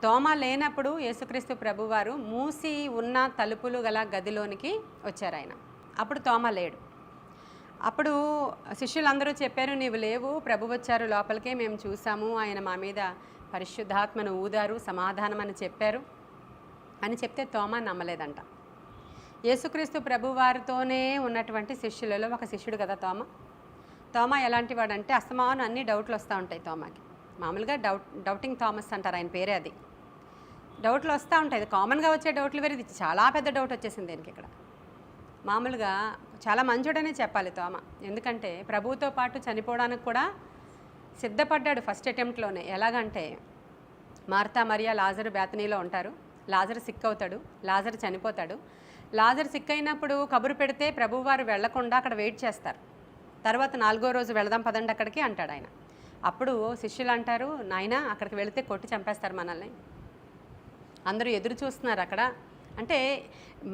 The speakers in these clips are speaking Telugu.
తోమా లేనప్పుడు యేసుక్రీస్తు ప్రభువారు మూసి ఉన్న తలుపులు గల గదిలోనికి వచ్చారు ఆయన. అప్పుడు తోమా లేడు. అప్పుడు శిష్యులందరూ చెప్పారు, నీవు లేవు, ప్రభు వచ్చారు లోపలికే, మేము చూసాము, ఆయన మా మీద పరిశుద్ధాత్మను ఊదారు, సమాధానం అని చెప్పారు అని చెప్తే తోమా నమ్మలేదంట. యేసుక్రీస్తు ప్రభువారితోనే ఉన్నటువంటి శిష్యులలో ఒక శిష్యుడు కదా తోమా ఎలాంటి వాడంటే అస్తమానం అన్ని డౌట్లు వస్తూ ఉంటాయి తోమాకి. మామూలుగా డౌటింగ్ థామస్ అంటారు, ఆయన పేరే అది. డౌట్లు వస్తూ ఉంటాయి, కామన్గా వచ్చే డౌట్లు వేరే, ఇది చాలా పెద్ద డౌట్ వచ్చేసింది దీనికి. ఇక్కడ మామూలుగా చాలా మంచోడనే చెప్పాలి తోమా, ఎందుకంటే ప్రభువుతో పాటు చనిపోవడానికి కూడా సిద్ధపడ్డాడు ఫస్ట్ అటెంప్ట్లోనే. ఎలాగంటే మార్తా మరియా లాజరు బేతనీలో ఉంటారు, లాజరు సిక్ అవుతాడు, లాజరు చనిపోతాడు. లాజరు సిక్ అయినప్పుడు కబురు పెడితే ప్రభువారు వెళ్లకుండా అక్కడ వెయిట్ చేస్తారు. తర్వాత 4వ రోజు వెళదాం పదండి అక్కడికి అంటాడు ఆయన. అప్పుడు శిష్యులు అంటారు, నాయనా అక్కడికి వెళితే కొట్టి చంపేస్తారు మనల్ని, అందరూ ఎదురు చూస్తున్నారు అక్కడ. అంటే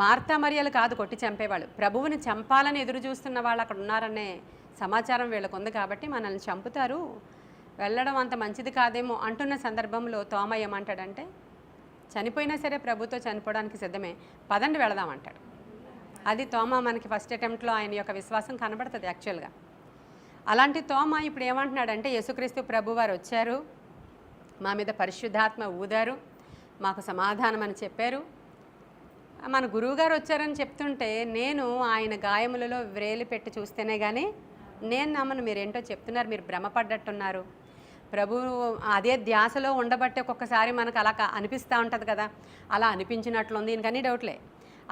మార్తా మరియలు కాదు కొట్టి చంపేవాళ్ళు, ప్రభువుని చంపాలని ఎదురు చూస్తున్న వాళ్ళు అక్కడ ఉన్నారనే సమాచారం వీళ్ళకు ఉంది కాబట్టి మనల్ని చంపుతారు, వెళ్ళడం అంత మంచిది కాదేమో అంటున్న సందర్భంలో తోమా ఏమంటాడంటే, చనిపోయినా సరే ప్రభుతో చనిపోవడానికి సిద్ధమే, పదండి వెళదామంటాడు. అది తోమా మనకి ఫస్ట్ అటెంప్ట్లో ఆయన యొక్క విశ్వాసం కనబడుతుంది యాక్చువల్గా. అలాంటి తోమా ఇప్పుడు ఏమంటున్నాడంటే, యేసుక్రీస్తు ప్రభువారు వచ్చారు, మా మీద పరిశుద్ధాత్మ ఊదారు, మాకు సమాధానం అని చెప్పారు, మన గురువుగారు వచ్చారని చెప్తుంటే నేను ఆయన గాయములలో వ్రేలి పెట్టి చూస్తేనే కానీ నేను నమ్మను, మీరేంటో చెప్తున్నారు, మీరు భ్రమపడ్డట్టున్నారు. ప్రభు అదే ధ్యాసలో ఉండబట్టే ఒక్కొక్కసారి మనకు అలా అనిపిస్తూ ఉంటుంది కదా, అలా అనిపించినట్లుంది, ఇంకన్నీ డౌట్లే,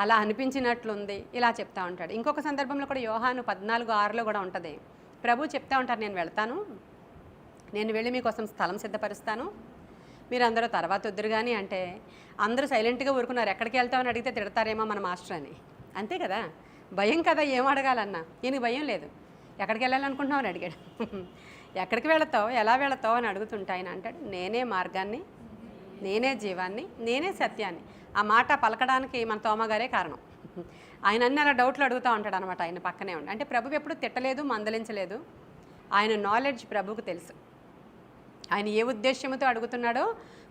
అలా అనిపించినట్లుంది, ఇలా చెప్తూ ఉంటాడు. ఇంకొక సందర్భంలో కూడా యోహాను 14:6లో కూడా ఉంటుంది, ప్రభు చెప్తూ ఉంటారు, నేను వెళ్తాను, నేను వెళ్ళి మీకోసం స్థలం సిద్ధపరుస్తాను, మీరు అందరూ తర్వాత వద్దురు కానీ అంటే అందరూ సైలెంట్గా ఊరుకున్నారు. ఎక్కడికి వెళ్తామని అడిగితే తిడతారేమో మన మాస్టర్ అని, అంతే కదా, భయం కదా, ఏం అడగాలన్నా. ఈయనకి భయం లేదు, ఎక్కడికి వెళ్ళాలనుకుంటున్నావు అని అడిగాడు. ఎక్కడికి వెళతావు, ఎలా వెళతావు అని అడుగుతుంటే ఆయన అంటాడు, నేనే మార్గాన్ని, నేనే జీవాన్ని, నేనే సత్యాన్ని. ఆ మాట పలకడానికి మన తోమగారే కారణం. ఆయన అన్ని అలా డౌట్లు అడుగుతూ ఉంటాడు అనమాట, ఆయన పక్కనే ఉండి. అంటే ప్రభు ఎప్పుడు తిట్టలేదు, మందలించలేదు, ఆయన నాలెడ్జ్ ప్రభువుకు తెలుసు. ఆయన ఏ ఉద్దేశ్యంతో అడుగుతున్నాడో,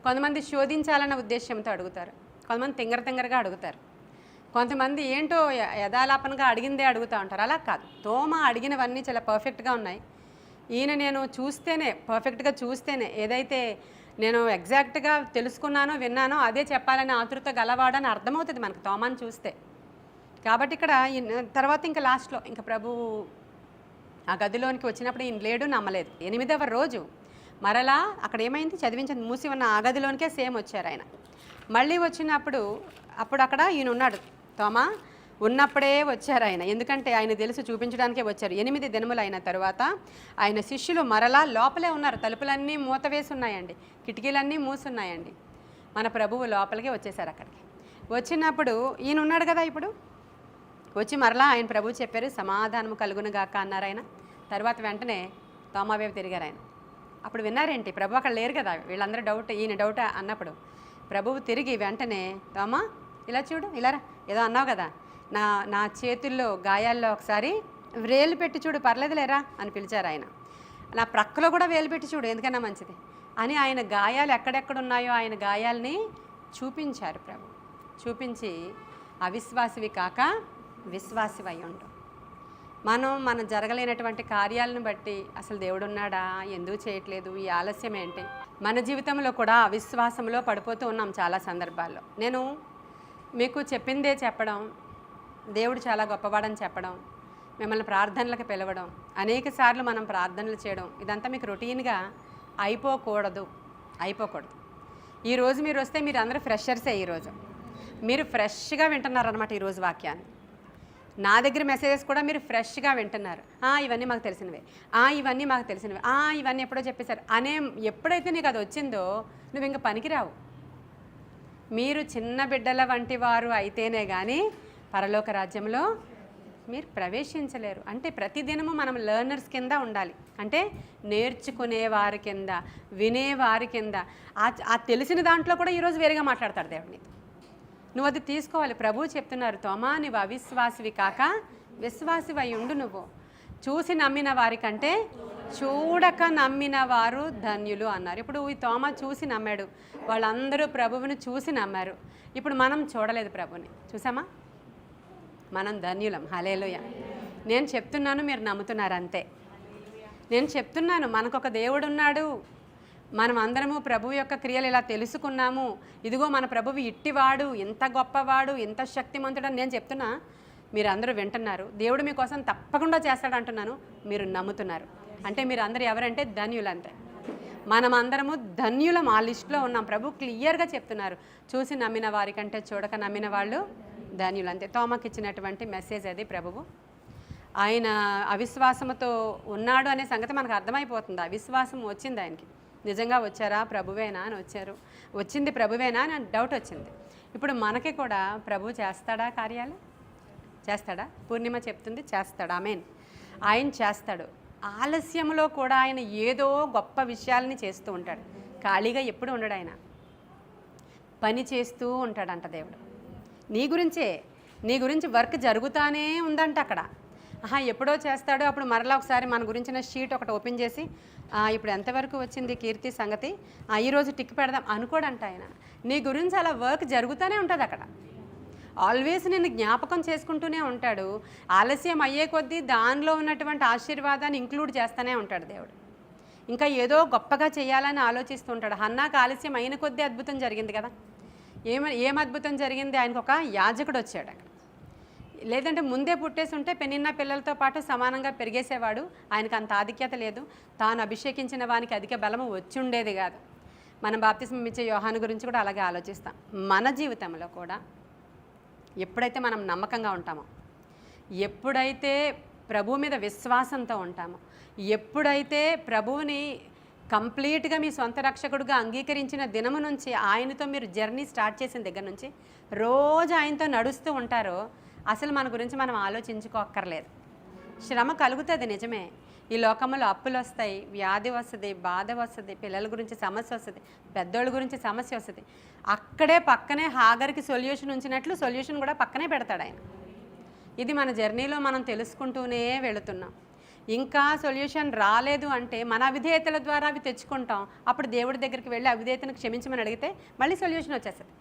కొంతమంది శోధించాలన్న ఉద్దేశంతో అడుగుతారు, కొంతమంది తింగరగా అడుగుతారు, కొంతమంది ఏంటో యథాలాపనగా అడిగిందే అడుగుతూ ఉంటారు. అలా కాదు, తోమా అడిగినవన్నీ చాలా పర్ఫెక్ట్గా ఉన్నాయి. ఈయన నేను చూస్తేనే, పర్ఫెక్ట్గా చూస్తేనే, ఏదైతే నేను ఎగ్జాక్ట్గా తెలుసుకున్నానో విన్నానో అదే చెప్పాలని ఆతృత గలవాడని అర్థమవుతుంది మనకు తోమాని చూస్తే. కాబట్టి ఇక్కడ తర్వాత ఇంకా లాస్ట్లో ఇంకా ప్రభు ఆ గదిలోనికి వచ్చినప్పుడు ఈయన లేడు, నమ్మలేదు. 8వ రోజు మరలా అక్కడ ఏమైంది, చదివించింది మూసి ఉన్న ఆ గదిలోనికే సేమ్ వచ్చారు ఆయన. మళ్ళీ వచ్చినప్పుడు అక్కడ ఈయన ఉన్నాడు, తోమా ఉన్నప్పుడే వచ్చారు ఆయన, ఎందుకంటే ఆయన తెలుసు చూపించడానికే వచ్చారు. 8 దినములు అయిన తర్వాత ఆయన శిష్యులు మరలా లోపలే ఉన్నారు, తలుపులన్నీ మూత వేసి ఉన్నాయండి, కిటికీలన్నీ మూసున్నాయండి. మన ప్రభువు లోపలికి వచ్చేసారు. అక్కడికి వచ్చినప్పుడు ఈయన ఉన్నాడు కదా, ఇప్పుడు వచ్చి మరలా ఆయన ప్రభువు చెప్పారు, సమాధానము కలుగునుగాక అన్నారు ఆయన. తర్వాత వెంటనే తోమా వైపు తిరిగారు ఆయన. అప్పుడు విన్నారేంటి, ప్రభు అక్కడ లేరు కదా, వీళ్ళందరూ డౌట్, ఈయన డౌట్ అన్నప్పుడు ప్రభువు తిరిగి వెంటనే, తోమా ఇలా చూడు, ఇలా రా, ఏదో అన్నావు కదా, నా చేతుల్లో గాయాల్లో ఒకసారి వేలు పెట్టి చూడు, పర్లేదులేరా అని పిలిచారు ఆయన. నా ప్రక్కలో కూడా వేలు పెట్టి చూడు, ఎందుకన్నా మంచిది అని ఆయన గాయాలు ఎక్కడెక్కడున్నాయో ఆయన గాయాల్ని చూపించారు ప్రభు. చూపించి అవిశ్వాసివి కాక విశ్వాసివై ఉండు. మన జరగలేనటువంటి కార్యాలను బట్టి అసలు దేవుడు ఉన్నాడా, ఎందుకు చేయట్లేదు, ఈ ఆలస్యం ఏంటి, మన జీవితంలో కూడా అవిశ్వాసంలో పడిపోతూ ఉన్నాం చాలా సందర్భాల్లో. నేను మీకు చెప్పిందే చెప్పడం, దేవుడు చాలా గొప్పవాడని చెప్పడం, మిమ్మల్ని ప్రార్థనలకు పిలవడం, అనేక సార్లు మనం ప్రార్థనలు చేయడం, ఇదంతా మీకు రొటీన్గా అయిపోకూడదు. ఈరోజు మీరు వస్తే మీరు అందరూ ఫ్రెషర్సే, ఈరోజు మీరు ఫ్రెష్గా వింటున్నారనమాట ఈరోజు వాక్యాన్ని. నా దగ్గర మెసేజెస్ కూడా మీరు ఫ్రెష్గా వింటున్నారు. ఇవన్నీ మాకు తెలిసినవే, ఇవన్నీ మాకు తెలిసినవే, ఇవన్నీ ఎప్పుడో చెప్పేశారు అనే ఎప్పుడైతే నీకు అది వచ్చిందో నువ్వు ఇంక పనికిరావు. మీరు చిన్న బిడ్డల వంటి వారు అయితేనే కానీ పరలోక రాజ్యంలో మీరు ప్రవేశించలేరు. అంటే ప్రతిదినము మనం లెర్నర్స్ కింద ఉండాలి, అంటే నేర్చుకునేవారి కింద, వినేవారి కింద. ఆ తెలిసిన దాంట్లో కూడా ఈరోజు వేరేగా మాట్లాడతాడు దేవుడిని. నువ్వు అది తీసుకోవాలి. ప్రభువు చెప్తున్నారు, తోమా నువ్వు అవిశ్వాసివి కాక విశ్వాసివై ఉండు. నువ్వు చూసి నమ్మిన వారికంటే చూడక నమ్మిన వారు ధన్యులు అన్నారు. ఇప్పుడు ఈ తోమ చూసి నమ్మాడు, వాళ్ళందరూ ప్రభువుని చూసి నమ్మారు. ఇప్పుడు మనం చూడలేదు ప్రభుని, చూసామా? మనం ధన్యులం. హల్లెలూయా. నేను చెప్తున్నాను, మీరు నమ్ముతున్నారు అంతే. నేను చెప్తున్నాను, మనకొక దేవుడు ఉన్నాడు, మనం అందరము ప్రభువు యొక్క క్రియలు ఇలా తెలుసుకున్నాము. ఇదిగో మన ప్రభువు ఇట్టివాడు, ఇంత గొప్పవాడు, ఇంత శక్తిమంతుడు అని నేను చెప్తున్నా, మీరు అందరూ వింటున్నారు. దేవుడు మీకోసం తప్పకుండా చేస్తాడు అంటున్నాను, మీరు నమ్ముతున్నారు. అంటే మీరు అందరూ ఎవరంటే ధన్యులు అంతే. మనం అందరము ధన్యులం, ఆ లిస్టులో ఉన్నాం. ప్రభు క్లియర్గా చెప్తున్నారు, చూసి నమ్మిన వారికంటే చూడక నమ్మిన వాళ్ళు ధన్యులు అంతే. తోమకి ఇచ్చినటువంటి మెసేజ్ అది ప్రభువు. ఆయన అవిశ్వాసంతో ఉన్నాడు అనే సంగతి మనకు అర్థమైపోతుంది. అవిశ్వాసం వచ్చింది ఆయనకి. నిజంగా వచ్చారా, ప్రభువేనా అని వచ్చారు, వచ్చింది ప్రభువేనా అని డౌట్ వచ్చింది. ఇప్పుడు మనకి కూడా ప్రభు చేస్తాడా కార్యాలు? చేస్తాడా? పూర్ణిమ చెప్తుంది చేస్తాడు. ఆమేన్. ఆయన చేస్తాడు. ఆలస్యంలో కూడా ఆయన ఏదో గొప్ప విషయాలని చేస్తూ ఉంటాడు. ఖాళీగా ఎప్పుడు ఉండడు, ఆయన పని చేస్తూ ఉంటాడంట దేవుడు. నీ గురించి వర్క్ జరుగుతానే ఉందంట అక్కడ. ఎప్పుడో చేస్తాడో అప్పుడు మరలా ఒకసారి మన గురించిన షీట్ ఒకటి ఓపెన్ చేసి ఇప్పుడు ఎంతవరకు వచ్చింది కీర్తి సంగతి, ఈరోజు టిక్ పెడదాం అనుకోడంట ఆయన. నీ గురించి అలా వర్క్ జరుగుతూనే ఉంటుంది అక్కడ. ఆల్వేస్ నిన్ను జ్ఞాపకం చేసుకుంటూనే ఉంటాడు. ఆలస్యం అయ్యే కొద్దీ దానిలో ఉన్నటువంటి ఆశీర్వాదాన్ని ఇంక్లూడ్ చేస్తూనే ఉంటాడు దేవుడు. ఇంకా ఏదో గొప్పగా చేయాలని ఆలోచిస్తూ ఉంటాడు. హన్నాకు ఆలస్యం అయిన కొద్దీ అద్భుతం జరిగింది కదా. ఏం అద్భుతం జరిగింది? ఆయనకు ఒక యాజకుడు వచ్చాడు అక్కడ. లేదంటే ముందే పుట్టేసి ఉంటే పెనిన్న పిల్లలతో పాటు సమానంగా పెరిగేసేవాడు. ఆయనకు అంత ఆధిక్యత లేదు. తాను అభిషేకించిన వానికి అధిక బలము వచ్చి ఉండేది కాదు. మనం బాప్తిస్మం ఇచ్చే యోహాను గురించి కూడా అలాగే ఆలోచిస్తాం. మన జీవితంలో కూడా ఎప్పుడైతే మనం నమ్మకంగా ఉంటామో, ఎప్పుడైతే ప్రభు మీద విశ్వాసంతో ఉంటామో, ఎప్పుడైతే ప్రభువుని కంప్లీట్గా మీ సొంత రక్షకుడుగా అంగీకరించిన దినము నుంచి ఆయనతో మీరు జర్నీ స్టార్ట్ చేసిన దగ్గర నుంచి రోజు ఆయనతో నడుస్తూ ఉంటారో అసలు మన గురించి మనం ఆలోచించుకోక్కర్లేదు. శ్రమ కలుగుతుంది నిజమే. ఈ లోకంలో అప్పులు వస్తాయి, వ్యాధి వస్తుంది, బాధ వస్తుంది, పిల్లల గురించి సమస్య వస్తుంది, పెద్దోళ్ళ గురించి సమస్య వస్తుంది. అక్కడే పక్కనే హాగర్కి సొల్యూషన్ ఉంచినట్లు సొల్యూషన్ కూడా పక్కనే పెడతాడు ఆయన. ఇది మన జర్నీలో మనం తెలుసుకుంటూనే వెళుతున్నాం. ఇంకా సొల్యూషన్ రాలేదు అంటే మన అవిధేయతల ద్వారా అవి తెచ్చుకుంటాం. అప్పుడు దేవుడి దగ్గరికి వెళ్ళి అవిధేయతను క్షమించమని అడిగితే మళ్ళీ సొల్యూషన్ వచ్చేస్తుంది.